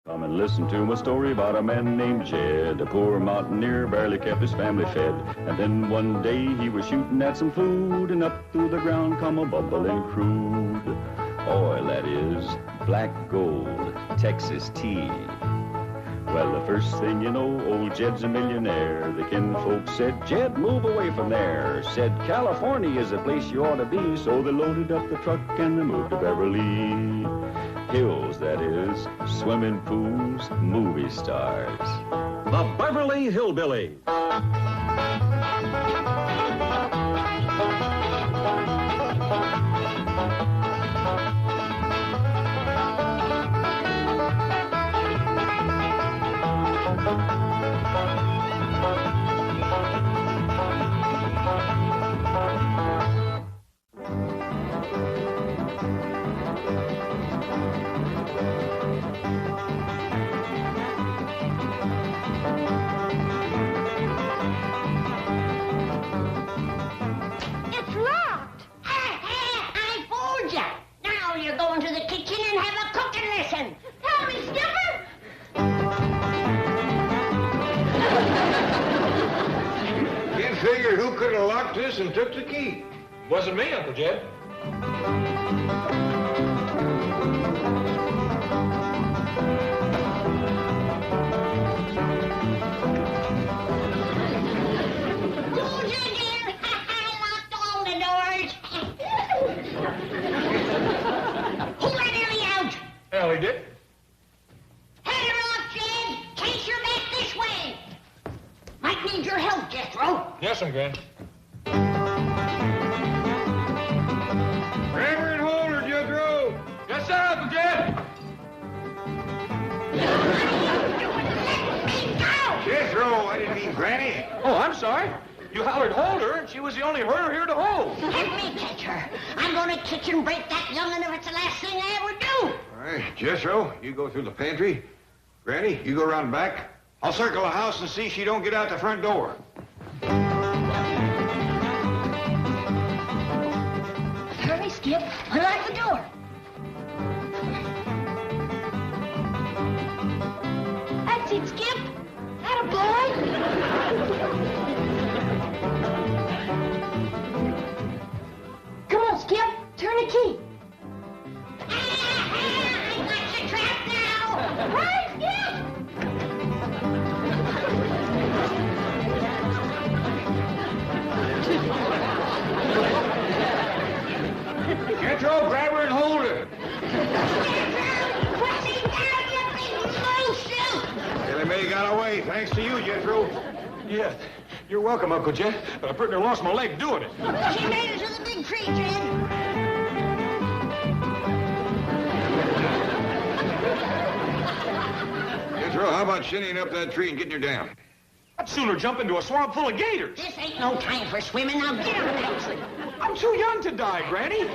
Come and listen to my story about a man named Jed. A poor mountaineer barely kept his family fed. And then one day he was shooting at some food, and up through the ground come a bubbling crude oil, that is, black gold, Texas tea. Well, the first thing you know, old Jed's a millionaire. The kinfolk said, Jed, move away from there. Said, California is the place you ought to be. So they loaded up the truck and they moved to Beverley Hills, that is, swimming pools, movie stars. The Beverley Hillbillies. Who could have locked this and took the key? Wasn't me, Uncle Jed. Who's in here? I locked all the doors. Who let Ellie out? Ellie did. Head her off, Jed. Chase her back this way. Might need your help, Jethro. Yes, I'm Gran. Grab her and hold her, Jethro. Yes, sir, Uncle Jed. Let me go. Jethro, I didn't mean Granny. Oh, I'm sorry. You hollered hold her, and she was the only her here to hold. Let me catch her. I'm gonna kick and break that young'un if it's the last thing I ever do. All right, Jethro, you go through the pantry. Granny, you go around back. I'll circle the house and see she don't get out the front door. Hurry, Skip. Unlock the door. That's it, Skip. Attaboy. Come on, Skip. Turn the key. I got you trapped now. Hurry, Skip. Jethro, grab her and hold her. Ellie Mae got away, thanks to you, Jethro. Yeah, you're welcome, Uncle Jed, but I pretty near lost my leg doing it. She made it to the big tree, Jed. Jethro, how about shinnying up that tree and getting her down? I'd sooner jump into a swamp full of gators. This ain't no time for swimming. Now get on that tree. I'm too young to die, Granny.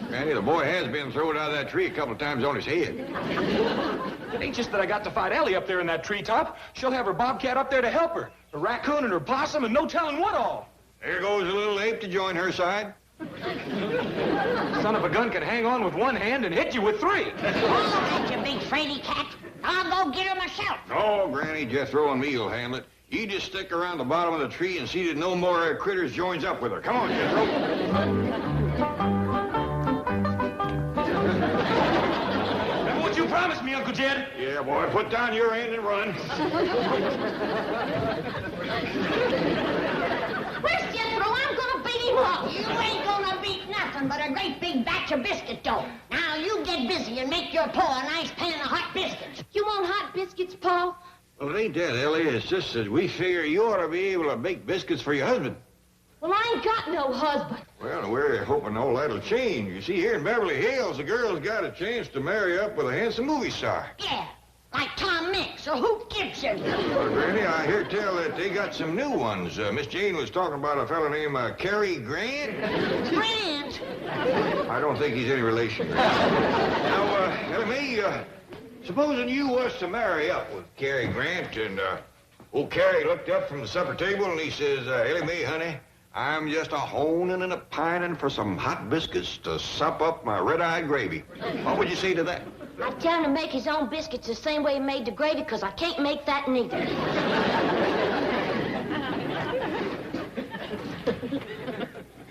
Granny, the boy has been thrown out of that tree a couple of times on his head. It ain't just that I got to fight Ellie up there in that treetop. She'll have her bobcat up there to help her. A raccoon and her possum and no telling what all. There goes a little ape to join her side. Son of a gun can hang on with one hand and hit you with three. All right, you big fraidy cat. I'll go get her myself. No, Granny, Jethro and me will handle it. You just stick around the bottom of the tree and see that no more critters joins up with her. Come on, Jethro. That's what you promised me, Uncle Jed. Yeah, boy, put down your end and run. Where's Jethro? I'm gonna beat him up. You ain't gonna beat nothing but a great big batch of biscuit dough. Now you get busy and make your pa a nice pan of hot biscuits. You want hot biscuits, Pa? Well, it ain't that, Ellie. It's just that we figure you ought to be able to bake biscuits for your husband. Well, I ain't got no husband. Well, we're hoping all that'll change. You see, here in Beverly Hills, the girl's got a chance to marry up with a handsome movie star. Yeah, like Tom Mix or Hoop Gibson. Well, Granny, I hear tell that they got some new ones. Miss Jane was talking about a fellow named Cary Grant. Grant? I don't think he's any relation. Now, Ellie Mae, supposing you was to marry up with Cary Grant, and old Cary looked up from the supper table and he says, Ellie Mae, honey, I'm just a honing and a pining for some hot biscuits to sop up my red-eye gravy. What would you say to that? I tell him to make his own biscuits the same way he made the gravy, because I can't make that neither.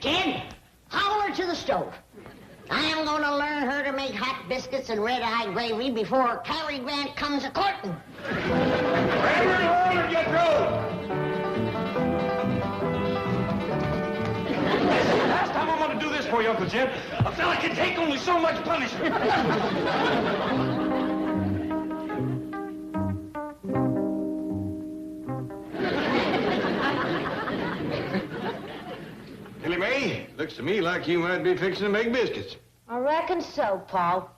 Kid, holler to the stove. I'm gonna learn her to make hot biscuits and red-eye gravy before Cary Grant comes a-courting. Reverend, hold and get through! Last time I'm gonna do this for you, Uncle Jim. A fella can take only so much punishment. Ellie Mae, looks to me like you might be fixing to make biscuits. I reckon so, Paul.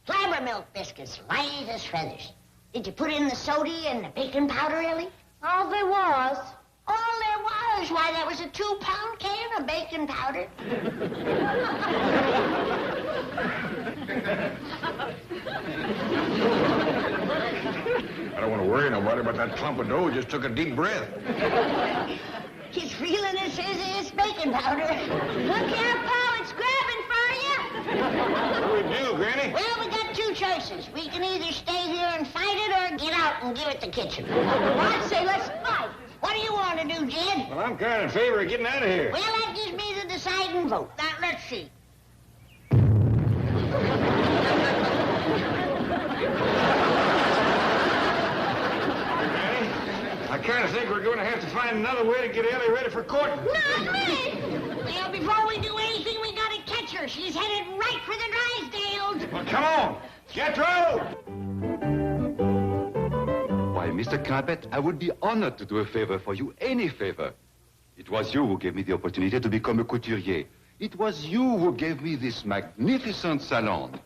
Flabber milk biscuits, light as feathers. Did you put in the soda and the baking powder, Ellie? All there was. All there was. Why, that was a 2-pound can of baking powder. I don't want to worry nobody, but that clump of dough just took a deep breath. He's feeling it, says it's baking powder. Look here, Paul, it's grabbing for you. What do we do, Granny? Well, we got two choices. We can either stay here and fight it or get out and give it the kitchen. I'd say let's fight. What do you want to do, Jed? Well, I'm kind of in favor of getting out of here. Well, that gives me the deciding vote. Now, let's see. I kind of think we're going to have to find another way to get Ellie ready for court. Not me! Well, before we do anything, we gotta catch her. She's headed right for the Drysdales. Well, come on. Jethro! Why, Mr. Clampett, I would be honored to do a favor for you, any favor. It was you who gave me the opportunity to become a couturier. It was you who gave me this magnificent salon.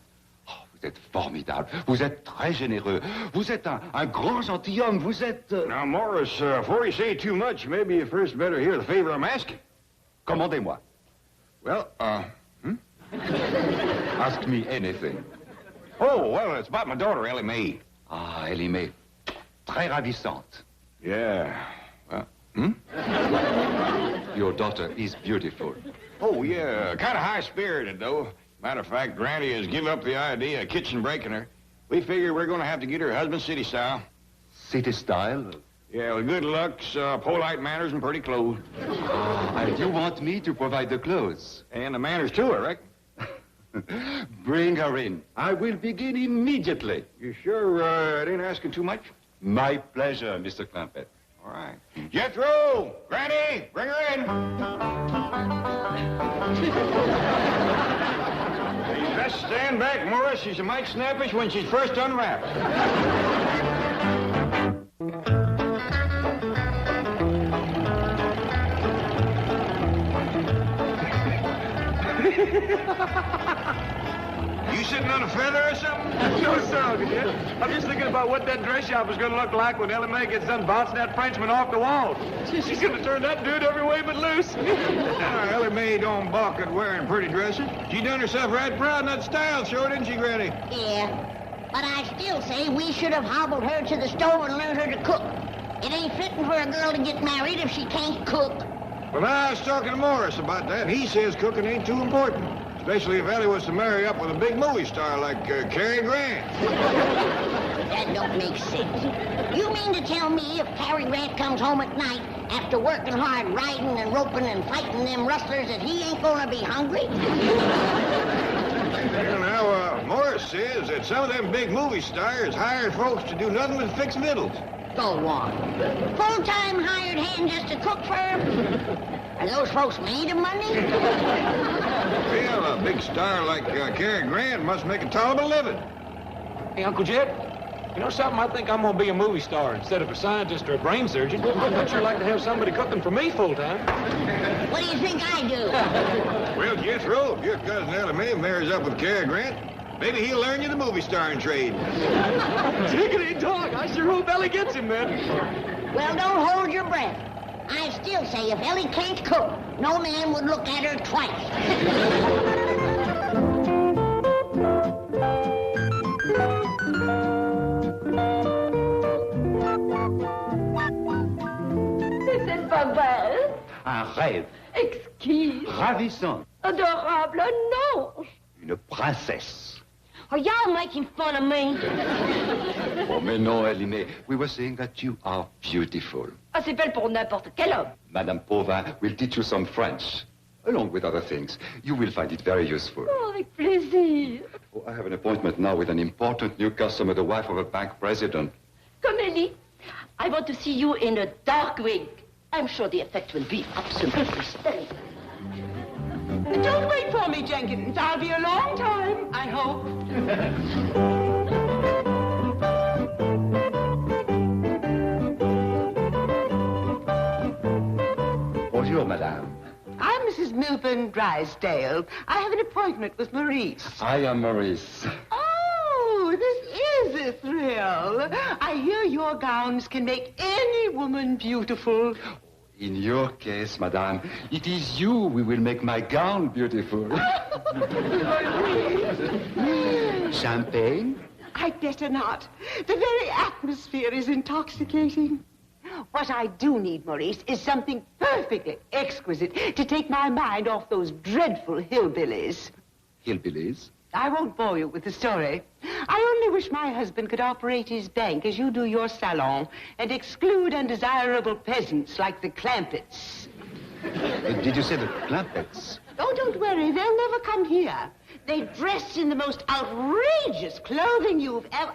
Oh, vous êtes formidable. Vous êtes très généreux. Vous êtes un grand gentilhomme. Vous êtes... Now, Morris, before you say too much, maybe you first better hear the favor I'm asking. Commandez-moi. Well, Ask me anything. Oh, well, it's about my daughter, Ellie Mae. Ah, Ellie Mae. Très ravissante. Yeah. Your daughter is beautiful. Oh, yeah, kind of high-spirited, though. Matter of fact, Granny has given up the idea of kitchen breaking her. We figure we're going to have to get her husband city style. City style? Yeah, with good looks, polite manners, and pretty clothes. And you want me to provide the clothes? And the manners, too, I reckon. Bring her in. I will begin immediately. You sure it ain't asking too much? My pleasure, Mr. Clampett. All right. Jethro! Granny! Bring her in! You best stand back, Morris. She's a mite snappish when she's first unwrapped. You sitting on a feather or something? No, sir, Uncle Jim. I'm just thinking about what that dress shop is going to look like when Ellie Mae gets done bouncing that Frenchman off the wall. She's going to turn that dude every way but loose. Ellie Mae don't balk at wearing pretty dresses. She done herself right proud in that style show, didn't she, Granny? Yeah, but I still say we should have hobbled her to the stove and learned her to cook. It ain't fitting for a girl to get married if she can't cook. Well, I was talking to Morris about that. He says cooking ain't too important. Especially if Ellie was to marry up with a big movie star like Cary Grant. That don't make sense. You mean to tell me if Cary Grant comes home at night after working hard riding and roping and fighting them rustlers that he ain't gonna be hungry? Well, now, Morris says that some of them big movie stars hired folks to do nothing but fix victuals. Go on. Full-time hired hand just to cook for him? Are those folks made of money? Well, a big star like Cary Grant must make a tolerable living. Hey, Uncle Jed, you know something? I think I'm going to be a movie star instead of a scientist or a brain surgeon. I'd sure like to have somebody cooking for me full-time. What do you think I do? Well, Jethro, if your cousin Ellie Mae marries up with Cary Grant, maybe he'll learn you the movie starring trade. Jiggity dog, I sure hope Ellie gets him then. Well, don't hold your breath. I still say if Ellie can't cook, no man would look at her twice. This is for both. Un rêve. Exquise. Ravissant. Adorable. No. Une princesse. Are y'all making fun of me? Oh, mais non, Eline. We were saying that you are beautiful. Ah, c'est belle pour n'importe quel homme. Madame Pauvin will teach you some French, along with other things. You will find it very useful. Oh, avec plaisir. Oh, I have an appointment now with an important new customer, the wife of a bank president. Come, Ellie. I want to see you in a dark wig. I'm sure the effect will be absolutely stunning. Don't wait for me, Jenkins. I'll be a long time, I hope. Bonjour, madame. I'm Mrs. Milburn Drysdale. I have an appointment with Maurice. I am Maurice. Oh, this is a thrill. I hear your gowns can make any woman beautiful. In your case, madame, it is you who will make my gown beautiful. Champagne? I'd better not. The very atmosphere is intoxicating. What I do need, Maurice, is something perfectly exquisite to take my mind off those dreadful hillbillies. Hillbillies? I won't bore you with the story. I only wish my husband could operate his bank as you do your salon and exclude undesirable peasants like the Clampetts. Did you say the Clampetts? Oh, don't worry. They'll never come here. They dress in the most outrageous clothing you've ever...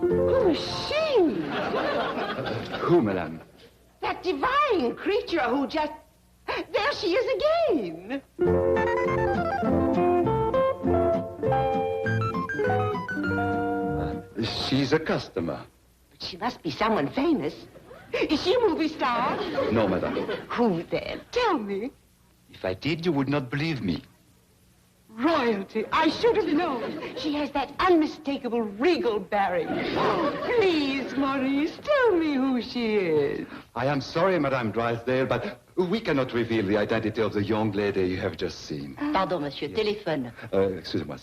Who is she? Who, madame? That divine creature who just... There she is again. She's a customer. But she must be someone famous. Is she a movie star? No, madame. Who then? Tell me. If I did, you would not believe me. Royalty. I should have known. She has that unmistakable regal bearing. Please, Maurice, tell me who she is. I am sorry, Madame Drysdale, but we cannot reveal the identity of the young lady you have just seen. Pardon, monsieur. Téléphone. Excusez-moi.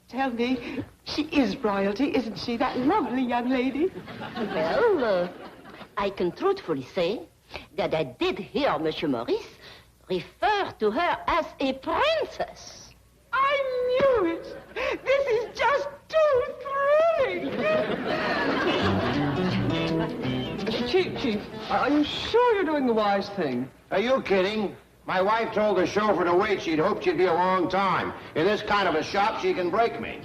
Tell me, she is royalty, isn't she, that lovely young lady? Well, I can truthfully say that I did hear Monsieur Maurice refer to her as a princess. I knew it. This is just too thrilling. Chief, are you sure you're doing the wise thing? Are you kidding? My wife told the chauffeur to wait. She'd hoped she'd be a long time. In this kind of a shop, she can break me.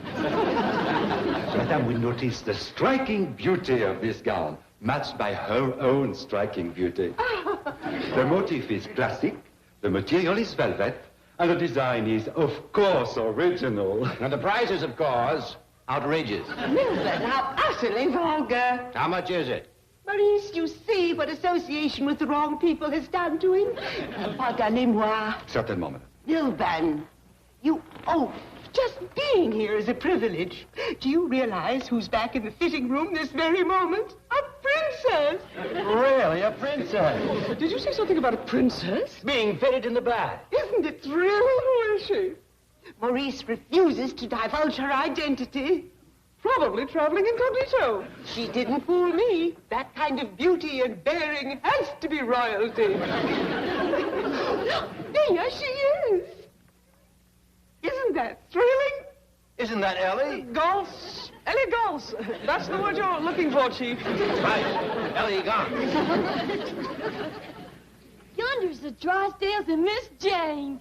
Madame will notice the striking beauty of this gown, matched by her own striking beauty. The motif is classic, the material is velvet, and the design is, of course, original. And the price is, of course, outrageous. Milburn, how utterly vulgar. How much is it? Maurice, you see what association with the wrong people has done to him? Pardonnez-moi. Certainement, madame. Milburn, just being here is a privilege. Do you realize who's back in the fitting room this very moment? A princess! Really, a princess? Did you say something about a princess? Being fitted in the bath. Isn't it thrilling? Who is she? Maurice refuses to divulge her identity. Probably traveling incognito. She didn't fool me. That kind of beauty and bearing has to be royalty. There she is. Isn't that thrilling? Isn't that Ellie? Gulls. Ellie Gulls. That's the word you're looking for, Chief. Right. Ellie gone. Yonder's the Drysdales and Miss Jane.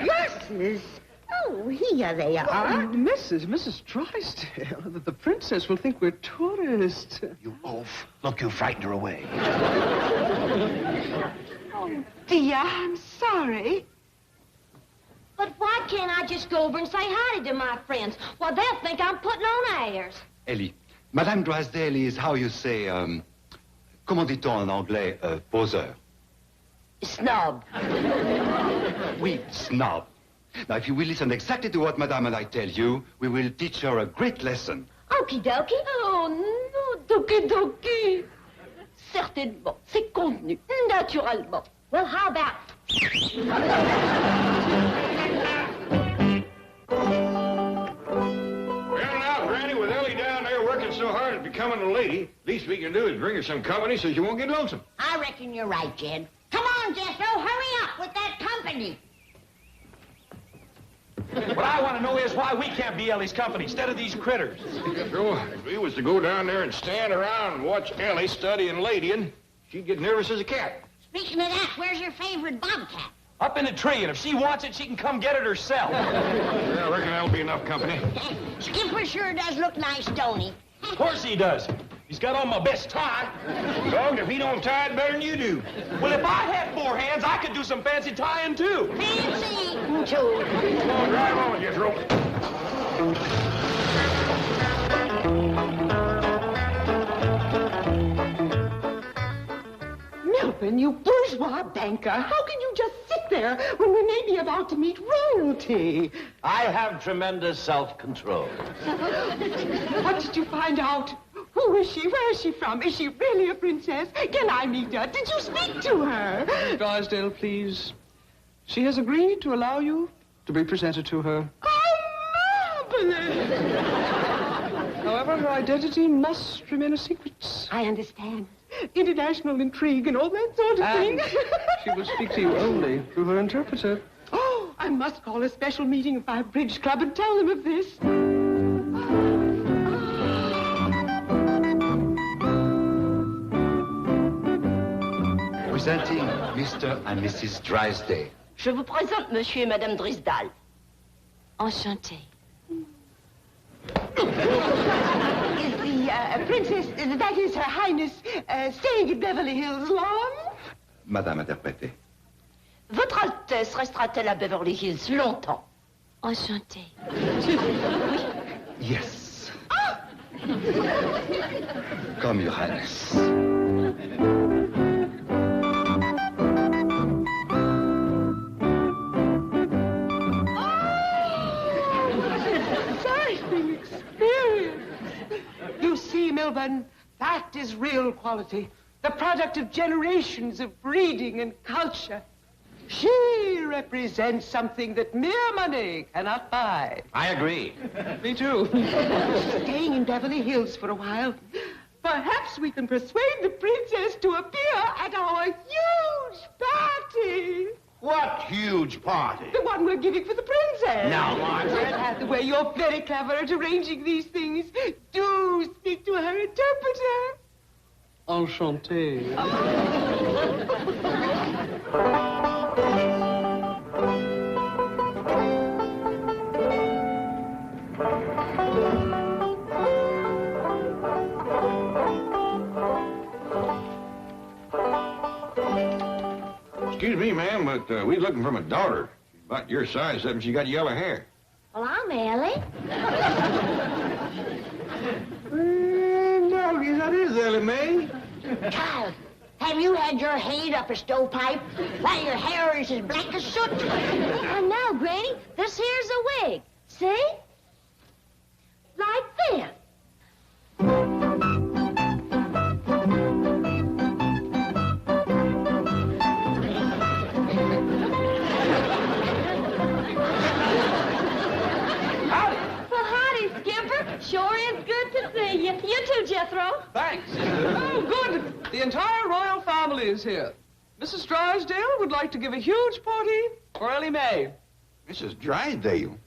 Glasses. Oh, here they are. Mrs. Drysdale. The princess will think we're tourists. You oaf. Look, you frightened her away. Oh, dear, I'm sorry. But why can't I just go over and say hi to my friends? Well, they'll think I'm putting on airs. Ellie, Madame Drysdale is, how you say, comment dit-on en anglais, poseur? Snob. Oui, snob. Now, if you will listen exactly to what Madame and I tell you, we will teach her a great lesson. Okie dokie. Oh, non, doki doki. Certainement. C'est contenu. Naturellement. Well, how about... Well, now, Granny, with Ellie down there working so hard at becoming a lady, least we can do is bring her some company so she won't get lonesome. I reckon you're right, Jed. Come on, Jethro, hurry up with that company. What I want to know is why we can't be Ellie's company instead of these critters. Jethro, if we was to go down there and stand around and watch Ellie studying ladying, she'd get nervous as a cat. Speaking of that, where's your favorite bobcat? Up in the tree, and if she wants it, she can come get it herself. Yeah, I reckon that'll be enough company. Skipper sure does look nice, don't he? Of course he does. He's got on my best tie. Dog, if he don't tie it better than you do. Well, if I had 4 hands, I could do some fancy tying, too. Fancy eating, too. Come on, drive on, Jethro. Milton, you bourgeois banker, how can you just sit there when we may be about to meet royalty? I have tremendous self-control. What did you find out? Who is she? Where is she from? Is she really a princess? Can I meet her? Did you speak to her? Mrs. Drysdale, please. She has agreed to allow you to be presented to her. Oh, marvelous! However, her identity must remain a secret. I understand. International intrigue and all that sort of thing. She will speak to you only through her interpreter. Oh, I must call a special meeting of my bridge club and tell them of this. Presenting Mr. and Mrs. Drysdale. Je vous présente Monsieur et Madame Drysdale. Enchanté. Is the princess, that is Her Highness, staying at Beverly Hills long? Madame interprétée. Votre Altesse restera-t-elle à Beverly Hills longtemps? Enchanté. Yes. Come, Your Highness. Exciting experience. You see, Milburn, that is real quality. The product of generations of breeding and culture. She represents something that mere money cannot buy. I agree. Me too. Staying in Beverly Hills for a while. Perhaps we can persuade the princess to appear at our huge party. What huge party? The one we're giving for the princess. Now, Margaret. Hathaway, you're very clever at arranging these things. Do speak to her interpreter. Enchanté. Excuse me, ma'am, but we're looking for my daughter. She's about your size, except she got yellow hair. Well, I'm Ellie. Doggy, that is Ellie Mae. Child, have you had your head up a stovepipe? Why, your hair is as black as soot. And now, Granny, this here's a wig. See? Like this. Sure is good to see you. You too, Jethro. Thanks. Oh, good. The entire royal family is here. Mrs. Drysdale would like to give a huge party for Ellie Mae. Mrs. Drysdale?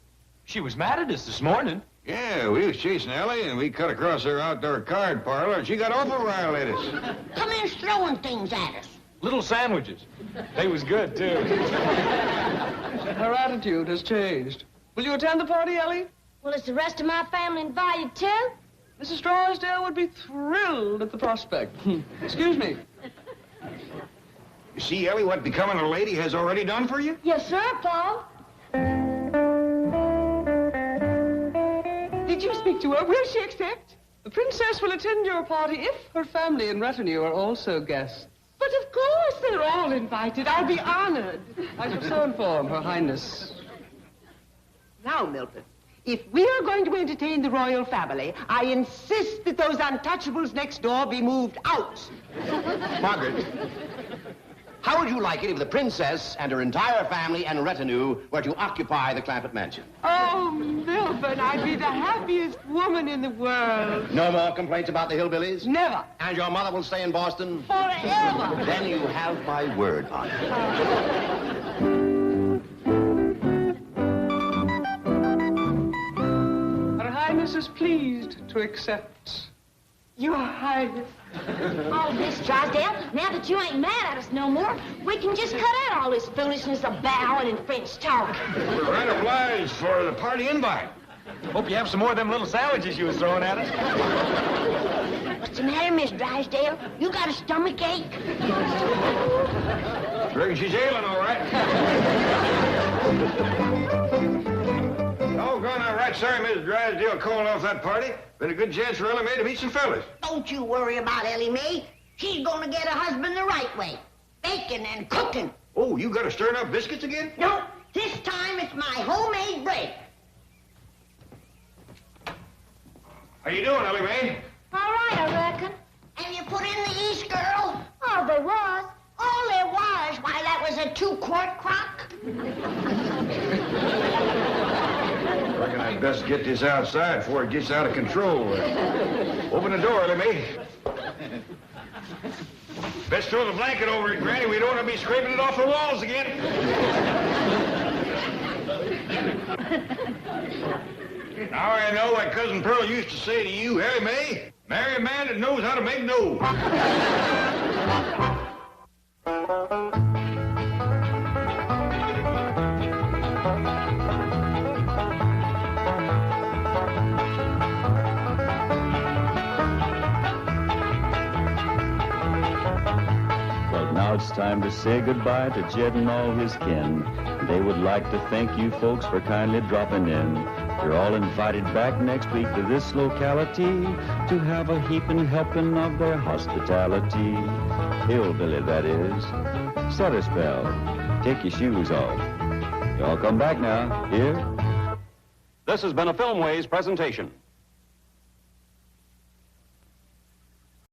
She was mad at us this morning. Yeah, we was chasing Ellie, and we cut across her outdoor card parlor, and she got awful riled at us. Come in throwing things at us. Little sandwiches. They was good, too. Her attitude has changed. Will you attend the party, Ellie? Well, is the rest of my family invited, too? Mrs. Drysdale would be thrilled at the prospect. Excuse me. You see, Ellie, what becoming a lady has already done for you? Yes, sir, Paul. Did you speak to her? Will she accept? The princess will attend your party if her family and retinue are also guests. But of course they're all invited. I'll be honored. I shall so inform Her Highness. Now, Milton, if we are going to entertain the royal family, I insist that those untouchables next door be moved out. Margaret, How would you like it if the princess and her entire family and retinue were to occupy the Clampett mansion? Oh, Milburn, I'd be the happiest woman in the world. No more complaints about the Hillbillies? Never. And your mother will stay in Boston? Forever. Then you have my word on it. Her Highness is pleased to accept. Your Highness. Oh, Miss Drysdale, now that you ain't mad at us no more, we can just cut out all this foolishness of bowing and French talk. We're right obliged for the party invite. Hope you have some more of them little sandwiches you was throwing at us. What's the matter, Miss Drysdale? You got a stomach ache? Reckon she's ailing, all right. Oh, going all right. Sorry, Miss Drysdale, calling off that party. Been a good chance for Ellie Mae to meet some fellas. Don't you worry about Ellie Mae. She's gonna get a husband the right way. Baking and cooking. Oh, you got to stirring up biscuits again? No, this time it's my homemade bread. How you doing, Ellie Mae? All right, I reckon. Have you put in the yeast, girl? Oh, there was. All there was. Why, that was a 2-quart crock. Reckon I'd best get this outside before it gets out of control. Open the door, Ellie Mae. Best throw the blanket over it, Granny. We don't want to be scraping it off the walls again. Now I know what Cousin Pearl used to say to you, Ellie Mae. Marry a man that knows how to make dough. Now it's time to say goodbye to Jed and all his kin. They would like to thank you folks for kindly dropping in. You're all invited back next week to this locality to have a heaping helping of their hospitality. Hillbilly, that is. Set a spell. Take your shoes off. Y'all come back now. Here? This has been a Filmways presentation.